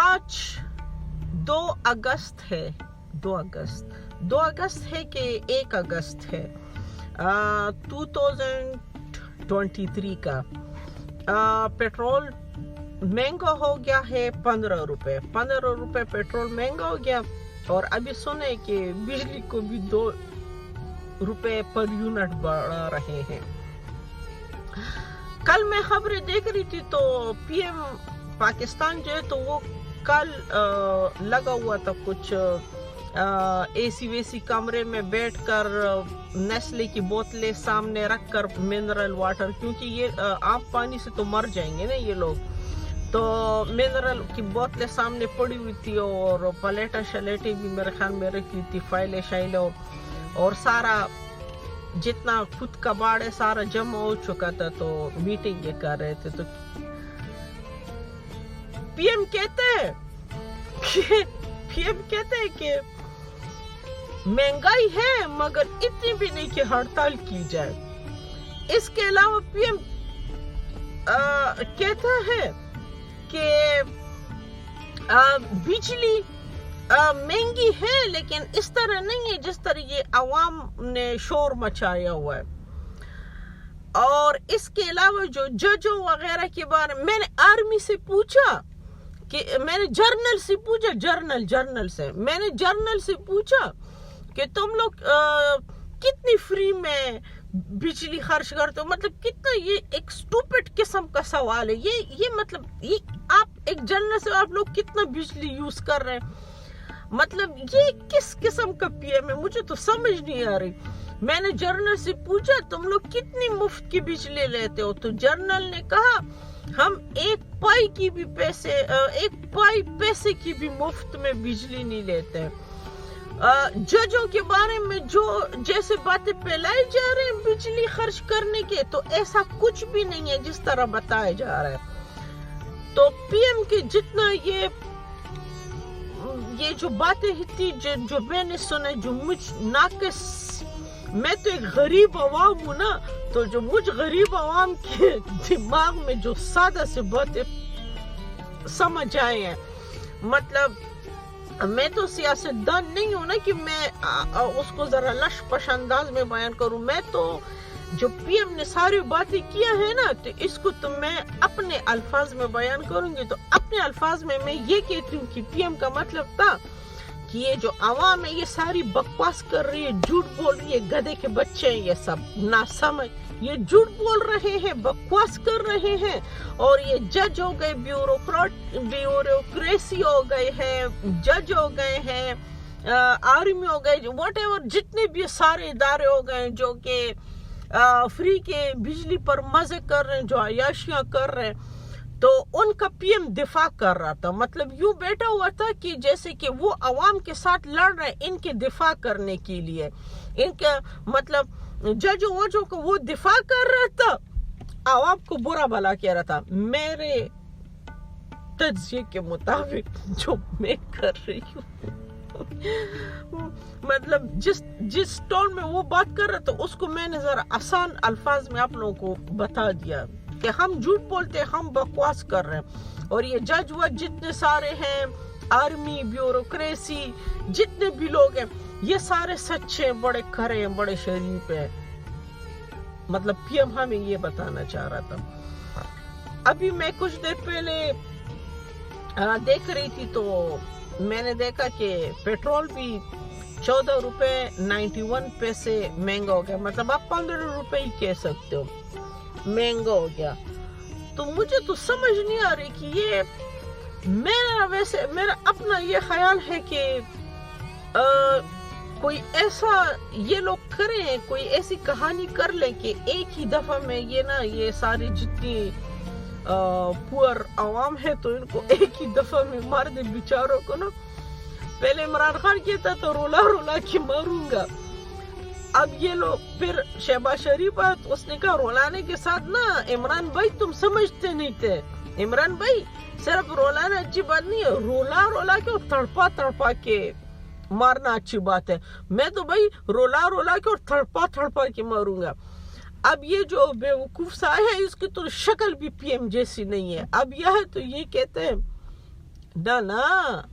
آج 2 اگست ہے کہ 1 اگست ہے 2023 کا. پیٹرول مہنگا ہو گیا ہے 15 روپے پیٹرول مہنگا ہو گیا. اور ابھی سنے کہ بجلی کو بھی 2 روپے پر یونٹ بڑھا رہے ہیں. کل میں خبریں دیکھ رہی تھی تو پی ایم پاکستان جو ہے تو وہ کل لگا ہوا تھا کچھ اے سی ویسی کمرے میں بیٹھ کر نیسلے کی بوتلیں سامنے رکھ کر منرل واٹر, کیونکہ یہ عام پانی سے تو مر جائیں گے نا یہ لوگ, تو منرل کی بوتلیں سامنے پڑی ہوئی تھی اور پلیٹیں شلیٹیں بھی میرے خیال میں رکھی تھی, فائلیں شائلیں, اور سارا جتنا خود کباڑ ہے سارا جمع ہو چکا تھا. تو میٹنگ یہ کر رہے تھے تو پی ایم کہتے ہیں کہ مہنگائی ہے مگر اتنی بھی نہیں کہ ہڑتال کی جائے. اس کے علاوہ پی ایم کہتا ہے کہ بجلی مہنگی ہے لیکن اس طرح نہیں ہے جس طرح یہ عوام نے شور مچایا ہوا ہے. اور اس کے علاوہ جو ججوں وغیرہ کے بارے میں نے آرمی سے پوچھا کہ میں نے جرنل سے پوچھا کہ تم لوگ کتنی فری میں بجلی خرچ کرتے ہو, مطلب کتنا, یہ ایک سٹوپڈ قسم کا سوال ہے. یہ مطلب یہ آپ ایک جرنل سے آپ لوگ کتنا بجلی یوز کر رہے ہیں, مطلب یہ کس قسم کا پی ایم ہے, مجھے تو سمجھ نہیں آ رہی. میں نے جرنل سے پوچھا تم لوگ کتنی مفت کی بجلی لیتے ہو, تو جرنل نے کہا ہم 1 پائی پیسے کی بھی مفت میں بجلی نہیں لیتے ہیں. ججوں کے بارے میں جو جیسے باتیں پھیلائی جا رہے ہیں بجلی خرچ کرنے کے, تو ایسا کچھ بھی نہیں ہے جس طرح بتایا جا رہا ہے. تو پی ایم کے جتنا یہ جو باتیں تھی جو میں نے سنا, جو مجھ ناقص, میں تو ایک غریب عوام ہوں نا, تو جو مجھ غریب عوام کے دماغ میں جو سادہ سے باتیں سمجھ آئے ہیں, مطلب میں تو سیاستدان نہیں ہوں نا کہ میں اس کو ذرا لش پش انداز میں بیان کروں. میں تو جو پی ایم نے ساری باتیں کیا ہے نا, تو اس کو تو میں اپنے الفاظ میں بیان کروں گی. تو اپنے الفاظ میں یہ کہتی ہوں کہ پی ایم کا مطلب تھا کہ یہ جو عوام ہے یہ ساری بکواس کر رہی ہے, جھوٹ بول رہی ہے, گدھے کے بچے ہیں یہ سب نہ سمجھ, یہ جھوٹ بول رہے ہیں, بکواس کر رہے ہیں. اور یہ جج ہو گئے, بیوروکریسی ہو گئے ہیں, جج ہو گئے ہیں, آرمی ہو گئے, واٹ ایور جتنے بھی سارے ادارے ہو گئے جو کہ فری کے بجلی پر مزے کر رہے ہیں, جو عیاشیاں کر رہے ہیں, تو ان کا پی ایم دفاع کر رہا تھا. مطلب یوں بیٹھا ہوا تھا کہ جیسے کہ وہ عوام کے ساتھ لڑ رہے ہیں ان کے دفاع کرنے کے لیے, ان کا مطلب ججوں وجوں کو وہ دفاع کر رہا تھا, عوام کو برا بھلا کہہ رہا تھا. میرے تجزیے کے مطابق جو میں کر رہی ہوں مطلب جس ٹون میں وہ بات کر رہا تھا اس کو میں نے ذرا آسان الفاظ میں آپ لوگوں کو بتا دیا کہ ہم جھوٹ بولتے ہیں, ہم بکواس کر رہے ہیں. اور یہ جج وج جتنے سارے ہیں, آرمی, بیوروکریسی, جتنے بھی لوگ ہیں, یہ سارے سچے ہیں, بڑے کھرے ہیں, بڑے شریف ہیں. مطلب پی ایم ہمیں یہ بتانا چاہ رہا تھا. ابھی میں کچھ دیر پہلے دیکھ رہی تھی تو میں نے دیکھا کہ پیٹرول بھی 14 روپے 91 پیسے مہنگا ہو گیا. مطلب آپ 15 روپے ہی کہہ سکتے ہو مہنگا ہو گیا. تو مجھے تو سمجھ نہیں آ رہی کہ یہ میرا اپنا یہ خیال ہے کہ کوئی ایسا یہ لوگ کریں, کوئی ایسی کہانی کر لیں کہ ایک ہی دفعہ میں یہ ساری جتنی پور عوام ہے تو ان کو ایک ہی دفعہ میں مار دے بیچاروں کو نا. پہلے عمران خان کہتا تو رولا کے ماروں گا, اب یہ لوگ پھر شہباز شریف آیا تو اس نے کہا رولانے کے ساتھ نا عمران بھائی تم سمجھتے نہیں تھے, عمران بھائی صرف رولانا اچھی بات نہیں ہے, رولا کے اور تڑپا کے مارنا اچھی بات ہے. میں تو بھائی رولا کے اور تڑپا کے ماروں گا. اب یہ جو بیوقوف سا ہے اس کی تو شکل بھی پی ایم جیسی نہیں ہے. اب یہ ہے تو یہ کہتے ہیں ना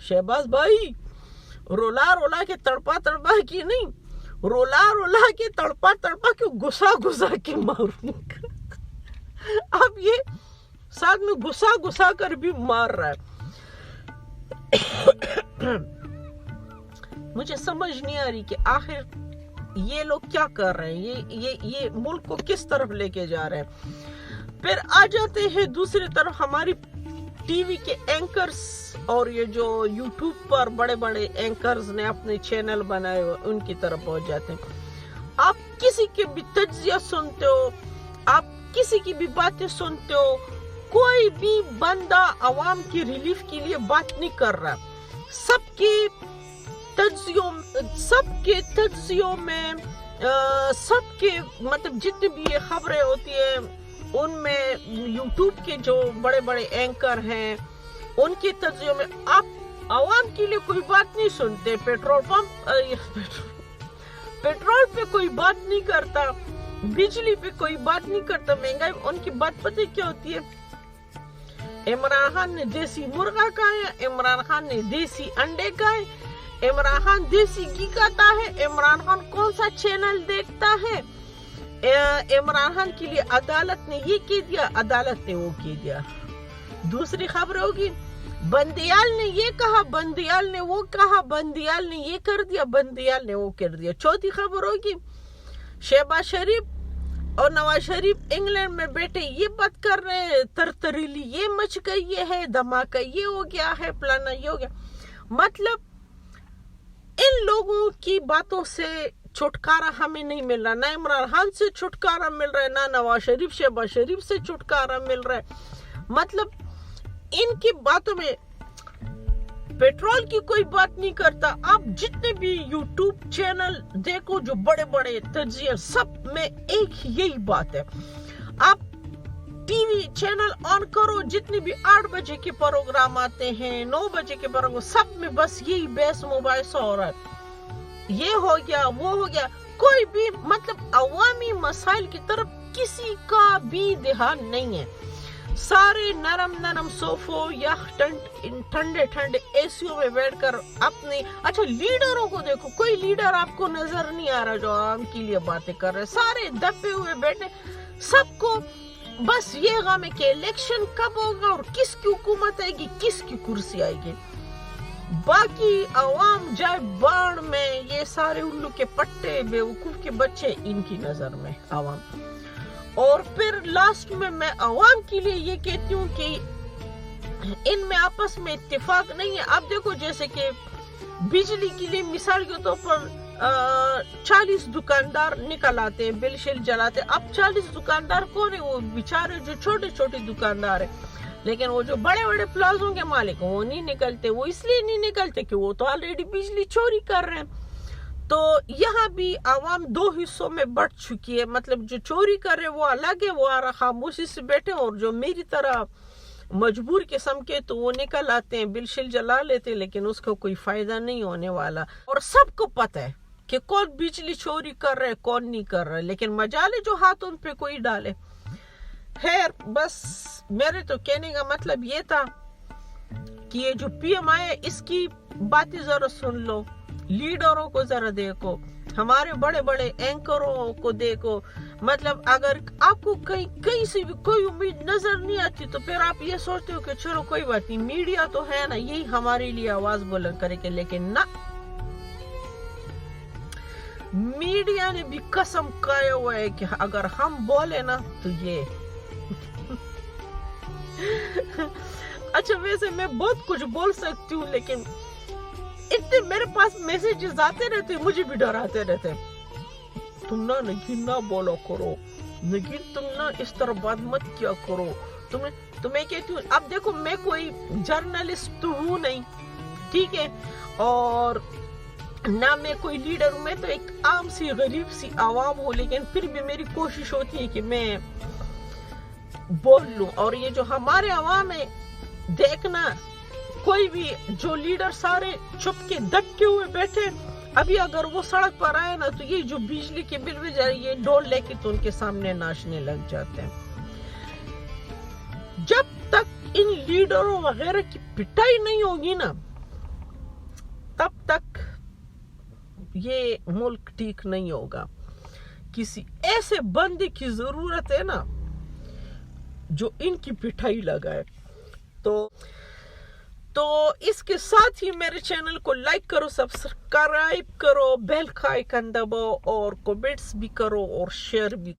शहबाज भाई, रोला रोला के तड़पा तड़पा की नहीं, रोला रोला के तड़पा तड़पा के घुसा घुसा के मारूंगा। अब ये साथ में घुसा घुसा कर भी मार रहा है। मुझे समझ नहीं आ रही कि आखिर ये लोग क्या कर रहे हैं, ये मुल्क को किस तरफ लेके जा रहे हैं। फिर आ जाते हैं दूसरी तरफ हमारी टीवी के एंकर्स, और ये जो यूट्यूब पर बड़े बड़े एंकर्स ने अपने चैनल बनाए हुए उनकी तरफ पहुंच जाते हैं। आप किसी के भी तज्जिया सुनते हो, आप किसी की भी बातें सुनते हो, कोई भी बंदा आवाम की रिलीफ के लिए बात नहीं कर रहा। सबके तज्जियों में सबके मतलब जितनी भी ये खबरें होती है उनमें यूट्यूब के जो बड़े बड़े एंकर हैं उनके तज्जियों में आप आवाम के लिए कोई बात नहीं सुनते। पेट्रोल पे कोई बात नहीं करता, बिजली पे कोई बात नहीं करता, महंगाई। उनकी बात पता क्या होती है? इमरान खान ने देसी मुर्गा खाया, इमरान खान ने देसी अंडे खाए, इमरान खान देसी घी खाता है, इमरान खान कौन सा चैनल देखता है, इमरान खान के लिए अदालत ने ये कह दिया, अदालत ने वो कह दिया। दूसरी खबर होगी बंदियाल ने ये कहा, बंदियाल ने वो कहा, बंदियाल ने ये कर दिया, बंदियाल ने वो कर दिया। चौथी खबर होगी शहबाज शरीफ और नवाज शरीफ इंग्लैंड में बैठे ये बात कर रहे हैं, तरतरीली ये मच गई है, धमाका ये हो गया है, फलाना ये हो गया। मतलब इन लोगों की बातों से छुटकारा हमें नहीं मिल रहा, ना इमरान खान से छुटकारा मिल रहा है, ना नवाज शरीफ शहबाज शरीफ से छुटकारा मिल रहा है। मतलब इनकी बातों में पेट्रोल की कोई बात नहीं करता। आप जितने भी यूट्यूब चैनल देखो जो बड़े बड़े तज्जिया, सब में एक यही बात है। आप टीवी चैनल ऑन करो, जितने भी 8 बजे के प्रोग्राम आते हैं, 9 बजे के प्रोग्राम, सब में बस यही बहस मुबाहिसा हो रहा है, ये हो गया वो हो गया। कोई भी मतलब अवामी मसाइल की तरफ किसी का भी ध्यान नहीं है। सारे नरम नरम सोफों या ठंडे ठंडे एसियों में बैठकर अपने, अच्छा लीडरों को देखो, कोई लीडर आपको नजर नहीं आ रहा जो आवाम के लिए बातें कर रहे, सारे दबे हुए बैठे। सबको बस ये गम है कि इलेक्शन कब होगा और किसकी हुकूमत आएगी, किसकी कुर्सी आएगी। बाकी अवाम जाए बाढ़ में, ये सारे उल्लू के पट्टे बेवकूफ के बच्चे इनकी नजर में अवाम। और फिर लास्ट में मैं अवाम के लिए ये कहती हूँ कि इनमें आपस में इत्तेफाक नहीं है। आप देखो जैसे कि बिजली के लिए मिसाल के तौर पर 40 दुकानदार निकल आते हैं, बिल शिल जलाते हैं। अब 40 दुकानदार कौन है? वो बेचारे जो छोटे छोटे दुकानदार है। लेकिन वो जो बड़े बड़े प्लाजों के मालिक वो नहीं निकलते। वो इसलिए नहीं निकलते कि वो तो ऑलरेडी बिजली चोरी कर रहे हैं। तो यहाँ भी आवाम 2 हिस्सों में बढ़ चुकी है। मतलब जो चोरी कर रहे वो अलग है, वो खामोशी से बैठे, और जो मेरी तरह मजबूर किस्म के तो वो निकल आते हैं, बिल शिल जला लेते हैं, लेकिन उसका कोई फायदा नहीं होने वाला। और सबको पता है कि कौन बिजली चोरी कर रहा है, कौन नहीं कर रहा है, लेकिन मजाले जो हाथ उन पे कोई डाले। खैर, बस मेरे तो कहने का मतलब ये था कि ये जो PMI है इसकी बातें जरा सुन लो, लीडरों को जरा देखो, हमारे बड़े बड़े एंकरों को देखो। मतलब अगर आपको कहीं से भी कोई उम्मीद नजर नहीं आती तो फिर आप ये सोचते हो कि चलो कोई बात नहीं, मीडिया तो है ना, यही हमारे लिए आवाज बुलंद करेगा। लेकिन ना, मीडिया ने भी कसम खाया हुआ है कि अगर हम बोले ना तो ये अच्छा, वैसे मैं बहुत कुछ बोल सकती हूँ, लेकिन इतने मेरे पास मैसेजेस आते रहते, मुझे भी डराते रहते, तुम ना नगीन ना बोलो करो, नगीन तुम ना इस तरह बात मत किया करो। तुम्हें कहती हूँ, अब देखो मैं कोई जर्नलिस्ट तो हूँ नहीं, ठीक है, और ना मैं कोई लीडर हूँ, मैं तो एक आम सी गरीब सी आवाम हूँ, लेकिन फिर भी मेरी कोशिश होती है कि मैं बोल लूं। और ये जो हमारे आवाम है, देखना कोई भी जो लीडर सारे चुप के दबके हुए बैठे, अभी अगर वो सड़क पर आए ना तो ये जो बिजली के बिल में जा रही है डोल लेके तो उनके सामने नाचने लग जाते हैं। जब तक ان لیڈروں وغیرہ کی پٹائی نہیں ہوگی نا تب تک یہ ملک ٹھیک نہیں ہوگا. کسی ایسے بندے کی ضرورت ہے نا جو ان کی پٹائی لگائے. تو اس کے ساتھ ہی میرے چینل کو لائک کرو, سبسکرائب کرو, بیل کا آئیکن دباؤ اور کمنٹس بھی کرو اور شیئر بھی.